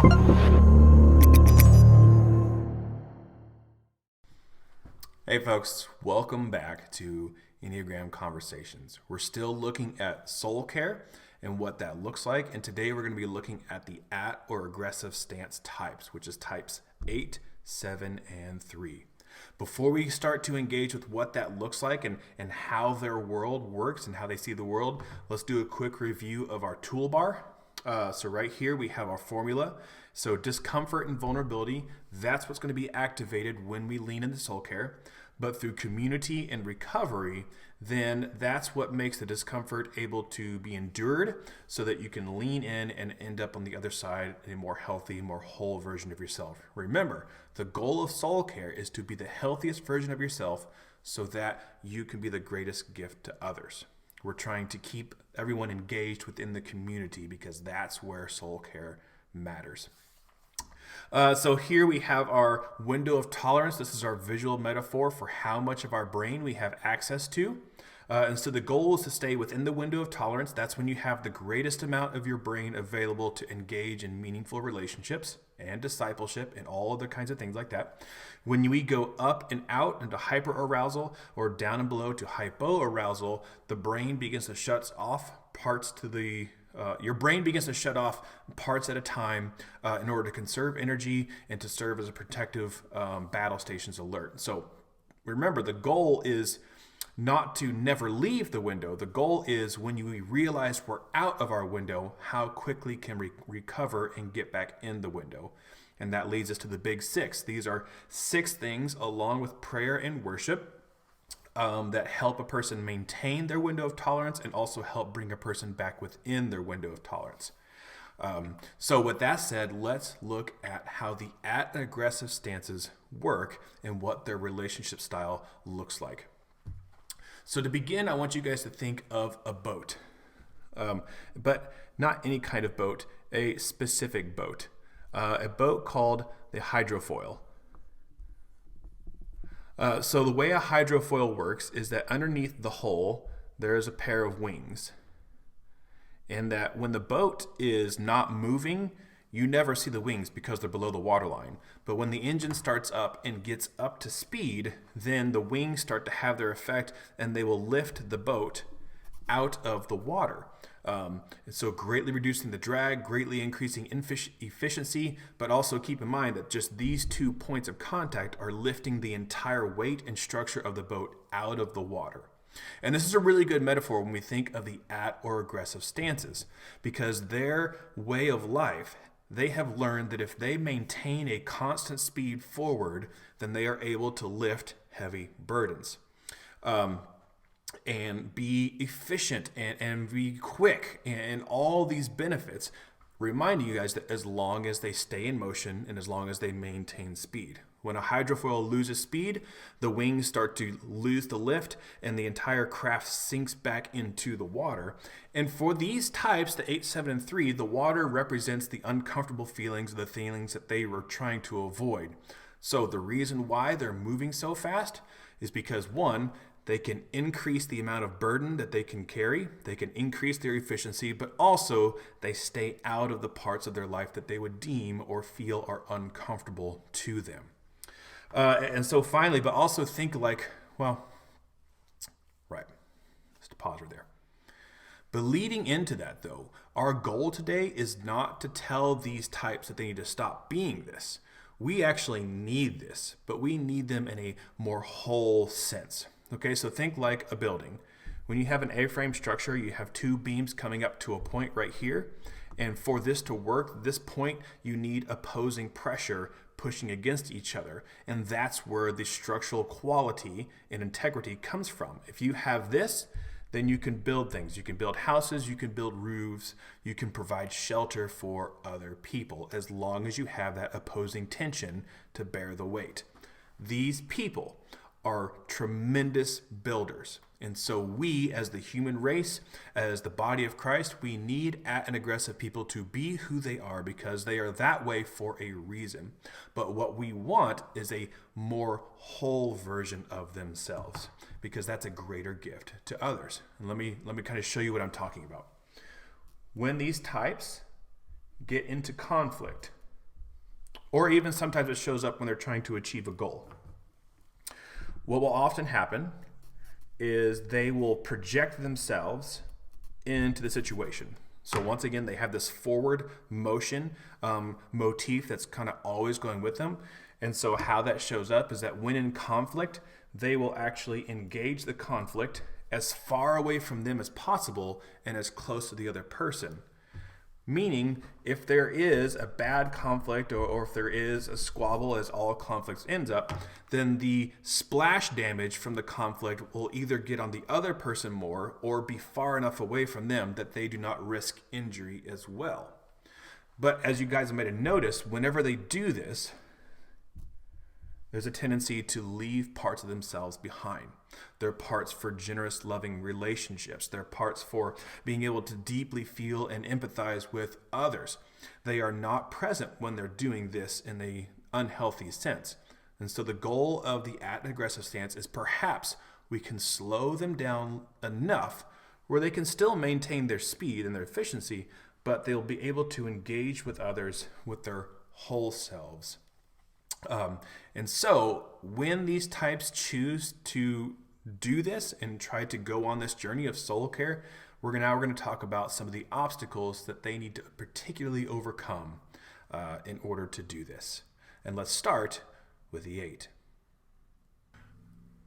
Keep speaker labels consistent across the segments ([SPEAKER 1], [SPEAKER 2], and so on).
[SPEAKER 1] Hey folks, welcome back to Enneagram Conversations. We're still looking at SoulCare and what that looks like, and today we're going to be looking at the at or aggressive stance types, which is types 8, 7, and 3. Before we start to engage with what that looks like and how their world works and how they see the world, let's do a quick review of our toolbar. So right here we have our formula. So discomfort and vulnerability, that's what's going to be activated when we lean into SoulCare. But through community and recovery, then that's what makes the discomfort able to be endured so that you can lean in and end up on the other side a more healthy, more whole version of yourself. Remember, the goal of SoulCare is to be the healthiest version of yourself so that you can be the greatest gift to others. We're trying to keep everyone engaged within the community because that's where SoulCare matters. So here we have our window of tolerance. This is our visual metaphor for how much of our brain we have access to. And so the goal is to stay within the window of tolerance. That's when you have the greatest amount of your brain available to engage in meaningful relationships and discipleship and all other kinds of things like that. When we go up and out into hyperarousal or down and below to hypoarousal, the brain begins to shut off parts to the your brain begins to shut off parts at a time in order to conserve energy and to serve as a protective battle stations alert. So remember, the goal is not to never leave the window. The goal is when we realize we're out of our window, how quickly can we recover and get back in the window. And that leads us to the big 6. These are 6 things along with prayer and worship that help a person maintain their window of tolerance and also help bring a person back within their window of tolerance. So with that said, let's look at how the at and aggressive stances work and what their relationship style looks like. So to begin, I want you guys to think of a boat, but not any kind of boat, a specific boat, a boat called the hydrofoil. So the way a hydrofoil works is that underneath the hull, there is a pair of wings. And that when the boat is not moving, you never see the wings because they're below the waterline. But when the engine starts up and gets up to speed, then the wings start to have their effect and they will lift the boat out of the water. And so greatly reducing the drag, greatly increasing efficiency, but also keep in mind that just these 2 points of contact are lifting the entire weight and structure of the boat out of the water. And this is a really good metaphor when we think of the at or aggressive stances, because their way of life, they have learned that if they maintain a constant speed forward, then they are able to lift heavy burdens. And be efficient and be quick and all these benefits, reminding you guys that as long as they stay in motion and as long as they maintain speed. When a hydrofoil loses speed, the wings start to lose the lift and the entire craft sinks back into the water. And for these types, the 8, 7, and 3, the water represents the uncomfortable feelings, the feelings that they were trying to avoid. So the reason why they're moving so fast is because, one, they can increase the amount of burden that they can carry. They can increase their efficiency, but also they stay out of the parts of their life that they would deem or feel are uncomfortable to them. And so finally, but also think like, well, right, just pause right there. But leading into that though, our goal today is not to tell these types that they need to stop being this. We actually need this, but we need them in a more whole sense. Okay, so think like a building. When you have an A-frame structure, you have 2 beams coming up to a point right here. And for this to work, this point, you need opposing pressure pushing against each other. And that's where the structural quality and integrity comes from. If you have this, then you can build things. You can build houses, you can build roofs, you can provide shelter for other people as long as you have that opposing tension to bear the weight. These people are tremendous builders. And so we, as the human race, as the body of Christ, we need at and aggressive people to be who they are because they are that way for a reason. But what we want is a more whole version of themselves because that's a greater gift to others. And let me kind of show you what I'm talking about. When these types get into conflict, or even sometimes it shows up when they're trying to achieve a goal. What will often happen is they will project themselves into the situation. So once again, they have this forward motion motif that's kind of always going with them. And so how that shows up is that when in conflict, they will actually engage the conflict as far away from them as possible and as close to the other person. Meaning, if there is a bad conflict or if there is a squabble, as all conflicts ends up, then the splash damage from the conflict will either get on the other person more or be far enough away from them that they do not risk injury as well. But as you guys might have noticed, whenever they do this, there's a tendency to leave parts of themselves behind. They're parts for generous, loving relationships. They're parts for being able to deeply feel and empathize with others. They are not present when they're doing this in an unhealthy sense. And so the goal of the at an aggressive stance is perhaps we can slow them down enough where they can still maintain their speed and their efficiency, but they'll be able to engage with others with their whole selves. And so when these types choose to do this and try to go on this journey of soul care, we're going to talk about some of the obstacles that they need to particularly overcome in order to do this. And let's start with the 8.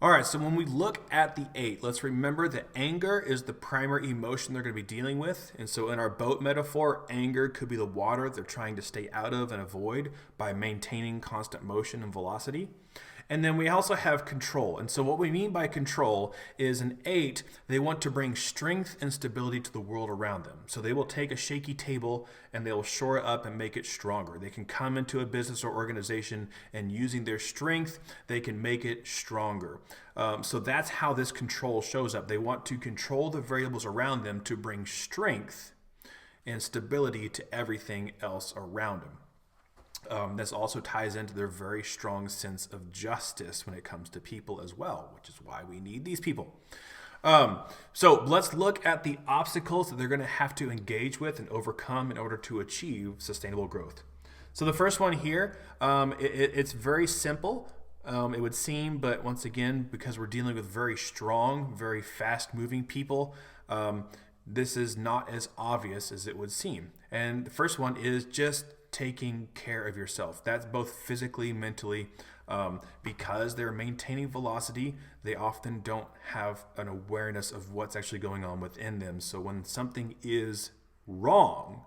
[SPEAKER 1] All right, so when we look at the 8, let's remember that anger is the primary emotion they're going to be dealing with. And so in our boat metaphor, anger could be the water they're trying to stay out of and avoid by maintaining constant motion and velocity. And then we also have control. And so what we mean by control is an 8, they want to bring strength and stability to the world around them. So they will take a shaky table and they will shore it up and make it stronger. They can come into a business or organization and using their strength, they can make it stronger. So that's how this control shows up. They want to control the variables around them to bring strength and stability to everything else around them. This also ties into their very strong sense of justice when it comes to people as well, which is why we need these people. So let's look at the obstacles that they're going to have to engage with and overcome in order to achieve sustainable growth. So the first one here, it's very simple, it would seem, but once again, because we're dealing with very strong, very fast-moving people, this is not as obvious as it would seem. And the first one is just taking care of yourself. That's both physically, mentally, because they're maintaining velocity, they often don't have an awareness of what's actually going on within them. So when something is wrong,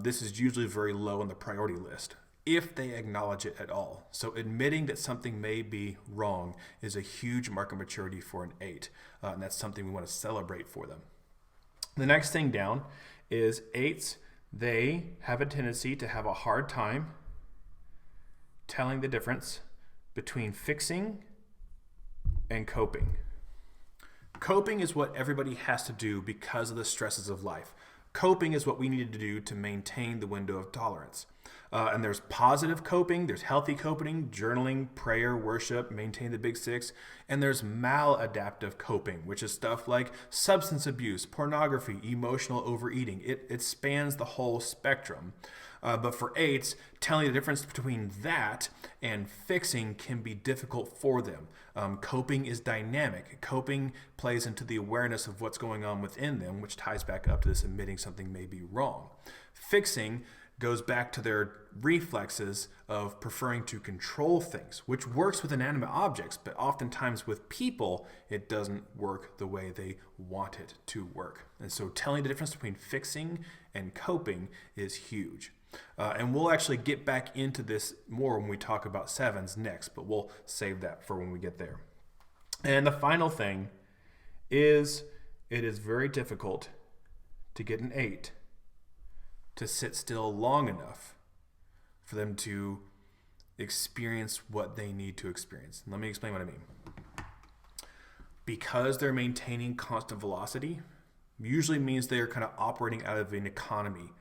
[SPEAKER 1] this is usually very low on the priority list, if they acknowledge it at all. So admitting that something may be wrong is a huge mark of maturity for an 8, and that's something we want to celebrate for them. The next thing down is 8s. They have a tendency to have a hard time telling the difference between fixing and coping. Coping is what everybody has to do because of the stresses of life. Coping is what we need to do to maintain the window of tolerance. And there's positive coping, there's healthy coping, journaling, prayer, worship, maintain the big 6. And there's maladaptive coping, which is stuff like substance abuse, pornography, emotional overeating. It spans the whole spectrum. But for 8s, telling the difference between that and fixing can be difficult for them. Coping is dynamic. Coping plays into the awareness of what's going on within them, which ties back up to this admitting something may be wrong. Fixing goes back to their reflexes of preferring to control things, which works with inanimate objects, but oftentimes with people, it doesn't work the way they want it to work. And so telling the difference between fixing and coping is huge. And we'll actually get back into this more when we talk about 7s next, but we'll save that for when we get there. And the final thing is it is very difficult to get an 8 to sit still long enough for them to experience what they need to experience. Let me explain what I mean. Because they're maintaining constant velocity, usually means they're kind of operating out of an economy.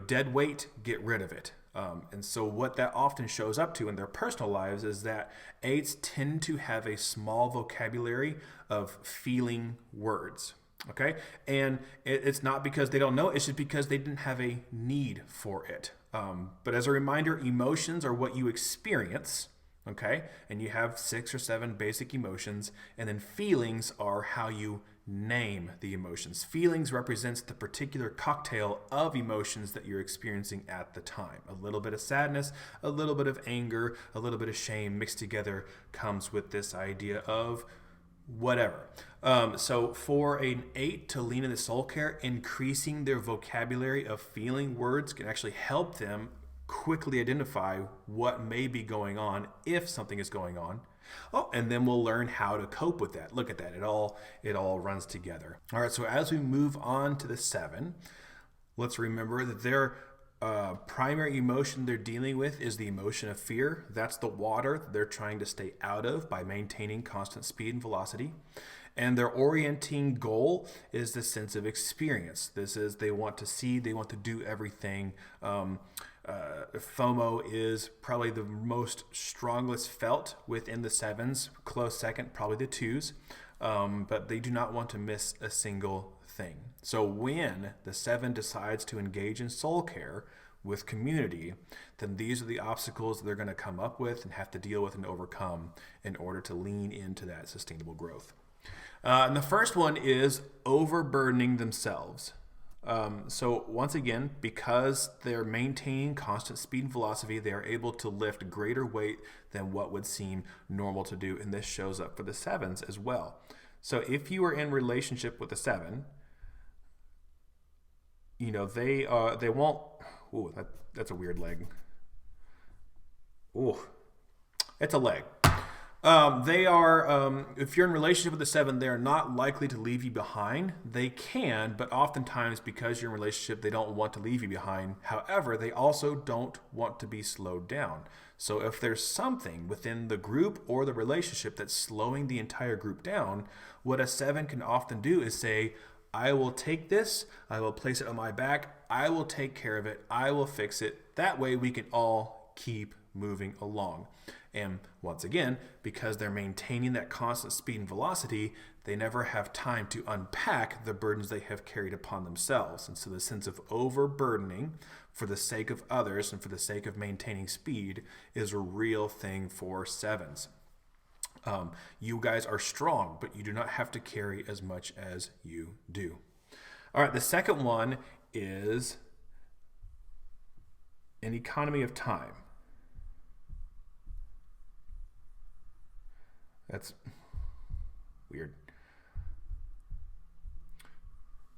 [SPEAKER 1] Dead weight, get rid of it. And so what that often shows up to in their personal lives is that 8s tend to have a small vocabulary of feeling words. Okay, and it's not because they don't know, it's just because they didn't have a need for it. But as a reminder, emotions are what you experience, okay? And you have 6 or 7 basic emotions, and then feelings are how you name the emotions. Feelings represents the particular cocktail of emotions that you're experiencing at the time. A little bit of sadness, a little bit of anger, a little bit of shame mixed together comes with this idea of whatever. So for an 8 to lean into soul care, increasing their vocabulary of feeling words can actually help them quickly identify what may be going on if something is going on. Oh, and then we'll learn how to cope with that. Look at that. It all runs together. All right, so as we move on to the 7, let's remember that their primary emotion they're dealing with is the emotion of fear. That's the water that they're trying to stay out of by maintaining constant speed and velocity. And their orienting goal is the sense of experience. This is they want to see, they want to do everything. FOMO is probably the most strongest felt within the 7s. Close second, probably the 2s. But they do not want to miss a single thing. So when the 7 decides to engage in soul care with community, then these are the obstacles that they're going to come up with and have to deal with and overcome in order to lean into that sustainable growth. And the first one is overburdening themselves. So once again, because they're maintaining constant speed and velocity, they are able to lift greater weight than what would seem normal to do. And this shows up for the 7s as well. So if you are in relationship with a 7, they won't. Ooh, that's a weird leg. Ooh, it's a leg. They are, if you're in relationship with a 7, they're not likely to leave you behind. They can, but oftentimes because you're in a relationship, they don't want to leave you behind. However, they also don't want to be slowed down. So if there's something within the group or the relationship that's slowing the entire group down, what a 7 can often do is say, I will take this, I will place it on my back, I will take care of it, I will fix it. That way we can all keep moving along. And once again, because they're maintaining that constant speed and velocity, they never have time to unpack the burdens they have carried upon themselves. And so the sense of overburdening for the sake of others and for the sake of maintaining speed is a real thing for 7s. You guys are strong, but you do not have to carry as much as you do. All right, the second one is an economy of time. That's weird.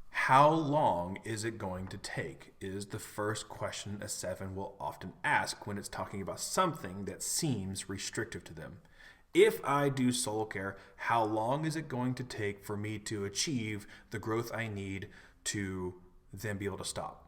[SPEAKER 1] How long is it going to take is the first question a 7 will often ask when it's talking about something that seems restrictive to them. If I do soul care, how long is it going to take for me to achieve the growth I need to then be able to stop?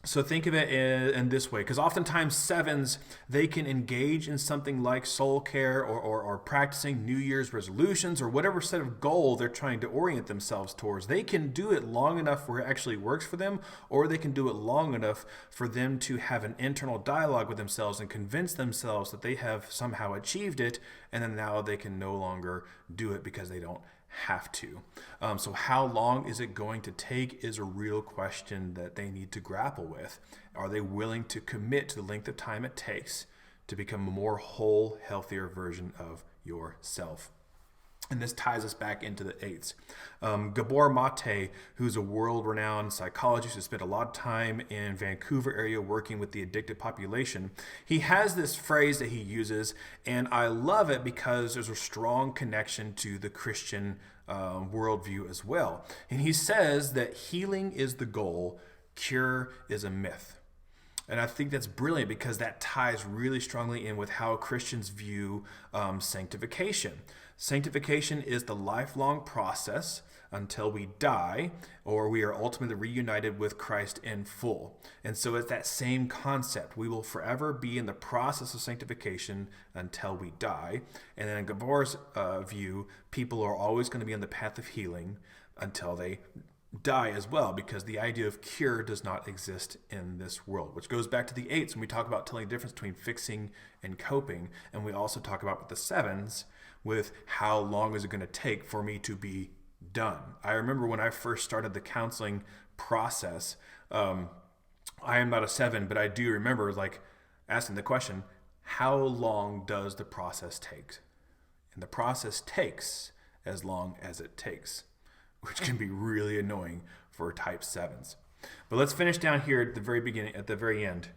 [SPEAKER 1] So think of it in this way, because oftentimes 7s, they can engage in something like soul care or practicing New Year's resolutions or whatever set of goal they're trying to orient themselves towards. They can do it long enough where it actually works for them, or they can do it long enough for them to have an internal dialogue with themselves and convince themselves that they have somehow achieved it, and then now they can no longer do it because they don't have to. So how long is it going to take is a real question that they need to grapple with. Are they willing to commit to the length of time it takes to become a more whole, healthier version of yourself? And this ties us back into the 8s. Gabor Mate, who's a world-renowned psychologist who spent a lot of time in Vancouver area working with the addicted population, he has this phrase that he uses, and I love it because there's a strong connection to the Christian worldview as well. And he says that healing is the goal, cure is a myth. And I think that's brilliant because that ties really strongly in with how Christians view sanctification. Sanctification is the lifelong process until we die or we are ultimately reunited with Christ in full. And so it's that same concept. We will forever be in the process of sanctification until we die. And then in Gabor's view, people are always going to be on the path of healing until they die as well, because the idea of cure does not exist in this world, which goes back to the 8s when we talk about telling the difference between fixing and coping. And we also talk about with the 7s with how long is it going to take for me to be done. I remember when I first started the counseling process, I am not a 7, but I do remember like asking the question, how long does the process take? And the process takes as long as it takes, which can be really annoying for type 7s. But let's finish down here at the very beginning, at the very end.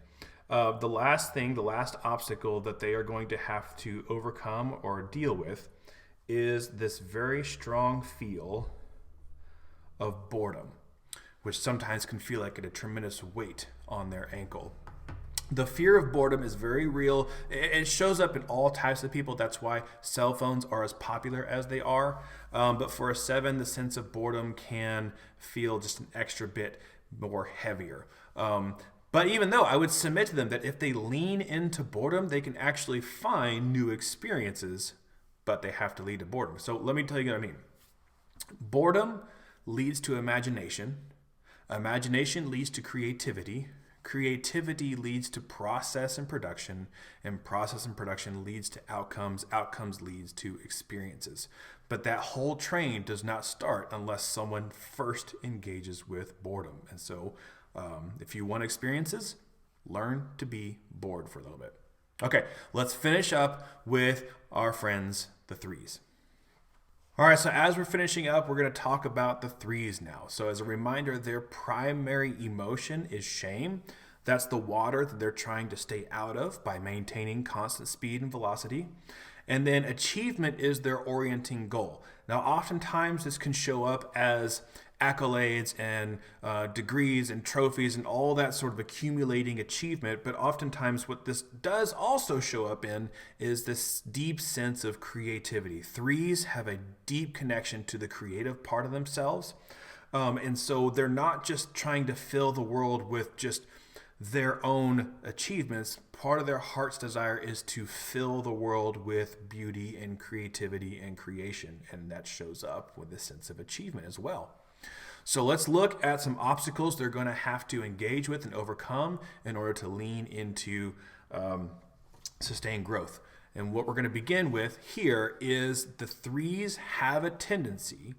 [SPEAKER 1] The last obstacle that they are going to have to overcome or deal with is this very strong feel of boredom, which sometimes can feel like a tremendous weight on their ankle. The fear of boredom is very real. It shows up in all types of people. That's why cell phones are as popular as they are. But for a 7, the sense of boredom can feel just an extra bit more heavier. But even though I would submit to them that if they lean into boredom, they can actually find new experiences, but they have to lead to boredom. So let me tell you what I mean. Boredom leads to imagination. Imagination leads to creativity. Creativity leads to process and production, and process and production leads to outcomes. Outcomes leads to experiences. But that whole train does not start unless someone first engages with boredom. And so if you want experiences, learn to be bored for a little bit. Okay, let's finish up with our friends, the 3s. All right, so as we're finishing up, we're going to talk about the 3s now. So as a reminder, their primary emotion is shame. That's the water that they're trying to stay out of by maintaining constant speed and velocity. And then achievement is their orienting goal. Now, oftentimes this can show up as accolades and degrees and trophies and all that sort of accumulating achievement. But oftentimes what this does also show up in is this deep sense of creativity. 3s have a deep connection to the creative part of themselves. And so they're not just trying to fill the world with just their own achievements. Part of their heart's desire is to fill the world with beauty and creativity and creation. And that shows up with a sense of achievement as well. So let's look at some obstacles they're going to have to engage with and overcome in order to lean into sustained growth. And what we're going to begin with here is the 3s have a tendency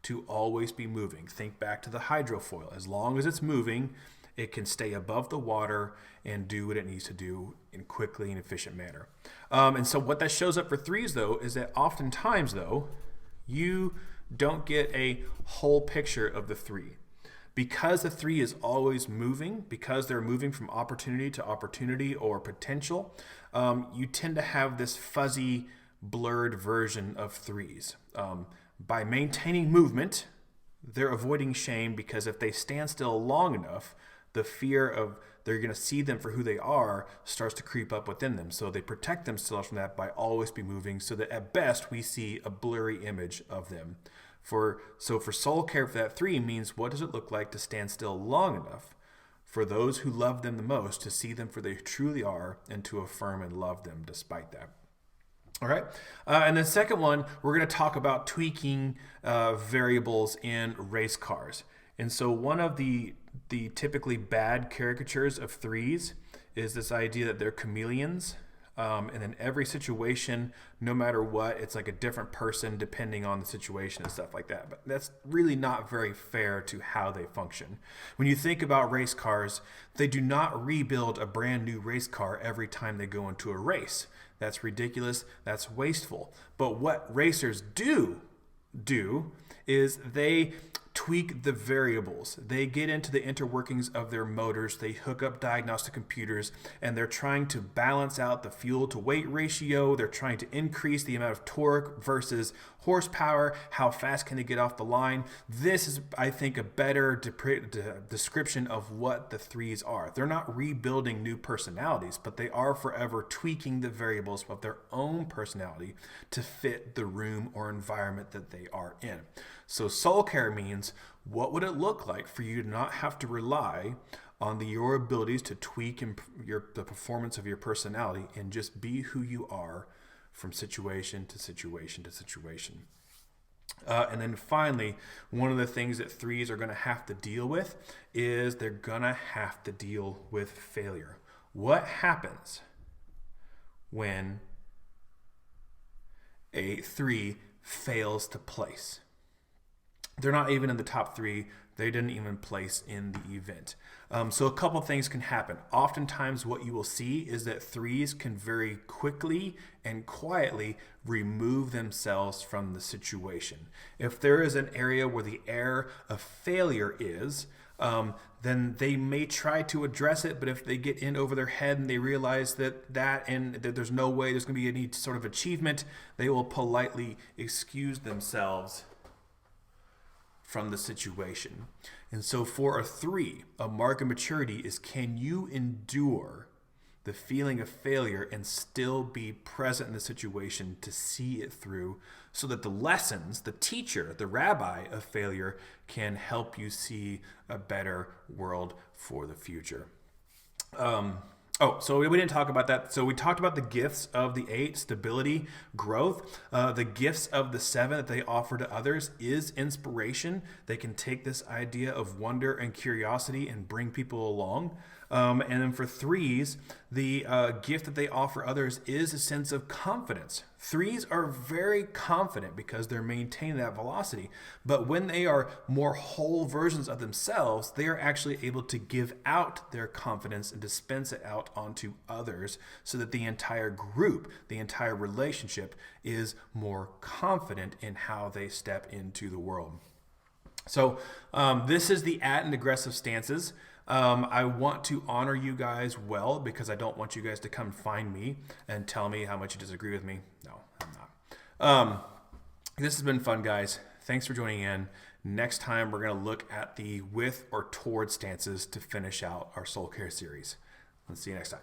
[SPEAKER 1] to always be moving. Think back to the hydrofoil. As long as it's moving, it can stay above the water and do what it needs to do in quickly and efficient manner. And so what that shows up for 3s, though, is that oftentimes, though, you don't get a whole picture of the 3. Because the 3 is always moving, because they're moving from opportunity to opportunity or potential, you tend to have this fuzzy, blurred version of 3s. By maintaining movement, they're avoiding shame because if they stand still long enough, the fear of they're going to see them for who they are starts to creep up within them. So they protect themselves from that by always be moving so that at best we see a blurry image of them. For SoulCare for that 3 means what does it look like to stand still long enough for those who love them the most to see them for they truly are and to affirm and love them despite that. All right. And the second one, we're going to talk about tweaking variables in race cars. And so one of the typically bad caricatures of 3s is this idea that they're chameleons. And in every situation, no matter what, it's like a different person depending on the situation and stuff like that. But that's really not very fair to how they function. When you think about race cars, they do not rebuild a brand new race car every time they go into a race. That's ridiculous. That's wasteful. But what racers do is they tweak the variables. They get into the interworkings of their motors. They hook up diagnostic computers, and they're trying to balance out the fuel to weight ratio. They're trying to increase the amount of torque versus horsepower. How fast can they get off the line? This is, I think, a better description of what the 3s are. They're not rebuilding new personalities, but they are forever tweaking the variables of their own personality to fit the room or environment that they are in. So SoulCare means, what would it look like for you to not have to rely on your abilities to tweak the performance of your personality and just be who you are from situation to situation to situation. And then finally, one of the things that 3s are going to have to deal with is they're going to have to deal with failure. What happens when a 3 fails to place? They're not even in the top 3. They didn't even place in the event. So a couple things can happen. Oftentimes what you will see is that 3s can very quickly and quietly remove themselves from the situation. If there is an area where the air of failure is, then they may try to address it, but if they get in over their head and they realize that there's no way there's going to be any sort of achievement, they will politely excuse themselves from the situation. And so for a 3, a mark of maturity is, can you endure the feeling of failure and still be present in the situation to see it through, so that the lessons, the teacher, the rabbi of failure can help you see a better world for the future. So we didn't talk about that. So we talked about the gifts of the 8, stability, growth. The gifts of the 7 that they offer to others is inspiration. They can take this idea of wonder and curiosity and bring people along. And then for 3s, the gift that they offer others is a sense of confidence. 3s are very confident because they're maintaining that velocity. But when they are more whole versions of themselves, they are actually able to give out their confidence and dispense it out onto others, so that the entire group, the entire relationship is more confident in how they step into the world. So this is the at and aggressive stances. I want to honor you guys well, because I don't want you guys to come find me and tell me how much you disagree with me. No, I'm not. This has been fun, guys. Thanks for joining in. Next time, we're going to look at the with or toward stances to finish out our SoulCare series. Let's see you next time.